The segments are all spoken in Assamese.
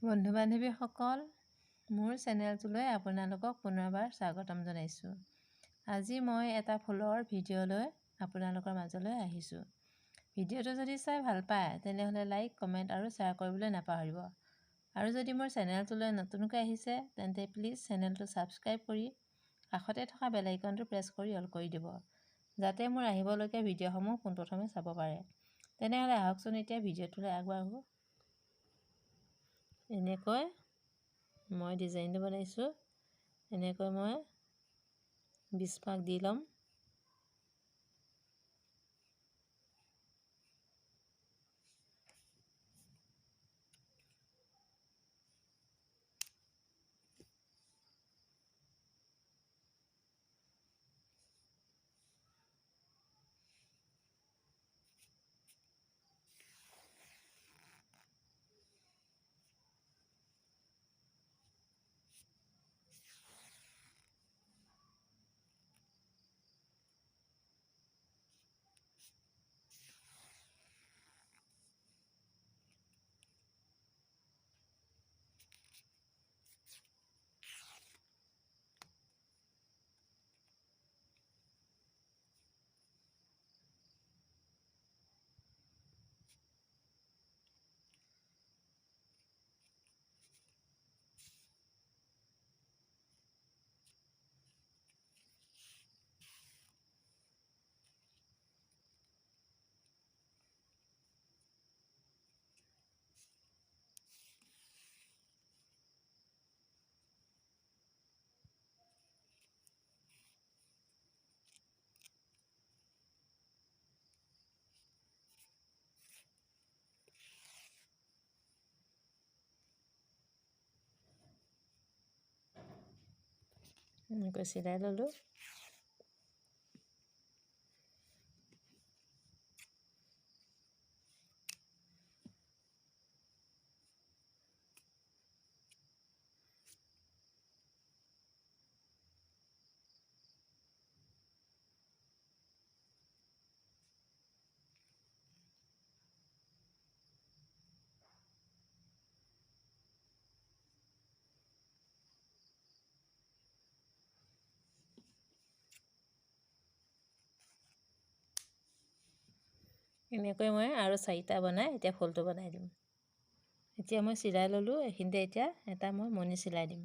বন্ধু বান্ধৱীসকল, মোৰ চেনেলটোলৈ আপোনালোকক পুনৰবাৰ স্বাগতম জনাইছোঁ। আজি মই এটা ফুলৰ ভিডিঅ' লৈ আপোনালোকৰ মাজলৈ আহিছোঁ। ভিডিঅ'টো যদি চাই ভাল পায় তেনেহ'লে লাইক, কমেণ্ট আৰু শ্বেয়াৰ কৰিবলৈ নাপাহৰিব। আৰু যদি মোৰ চেনেলটোলৈ নতুনকৈ আহিছে তেন্তে প্লিজ চেনেলটো ছাবস্ক্ৰাইব কৰি কাষতে থকা বেল আইকনটো প্ৰেছ কৰি অল কৰি দিব, যাতে মোৰ আহিবলগীয়া ভিডিঅ'সমূহ পোনপ্ৰথমে চাব পাৰে। তেনেহ'লে আহকচোন এতিয়া ভিডিঅ'টোলৈ আগবাঢ়োঁ। এনেকৈ মই ডিজাইনটো বনাইছোঁ। এনেকৈ মই 20 পাক দি ল'ম। এনেকৈ চিলাই ল'লোঁ। এনেকৈ মই আৰু 4টা বনাই এতিয়া ফুলটো বনাই দিম। এতিয়া মই চিলাই ল'লোঁ। এইখিনিতে এতিয়া এটা মই মণি চিলাই দিম।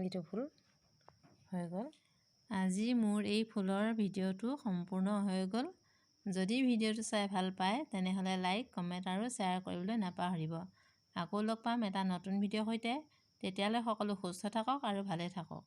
এইটো ফুল হৈ গ'ল। আজি মোৰ এই ফুলৰ ভিডিঅ'টো সম্পূৰ্ণ হৈ গ'ল। যদি ভিডিঅ'টো চাই ভাল পায় তেনেহ'লে লাইক, কমেণ্ট আৰু শ্বেয়াৰ কৰিবলৈ নাপাহৰিব। আকৌ লগ পাম এটা নতুন ভিডিঅ'ৰ সৈতে। তেতিয়ালৈ সকলো সুস্থ থাকক আৰু ভালে থাকক।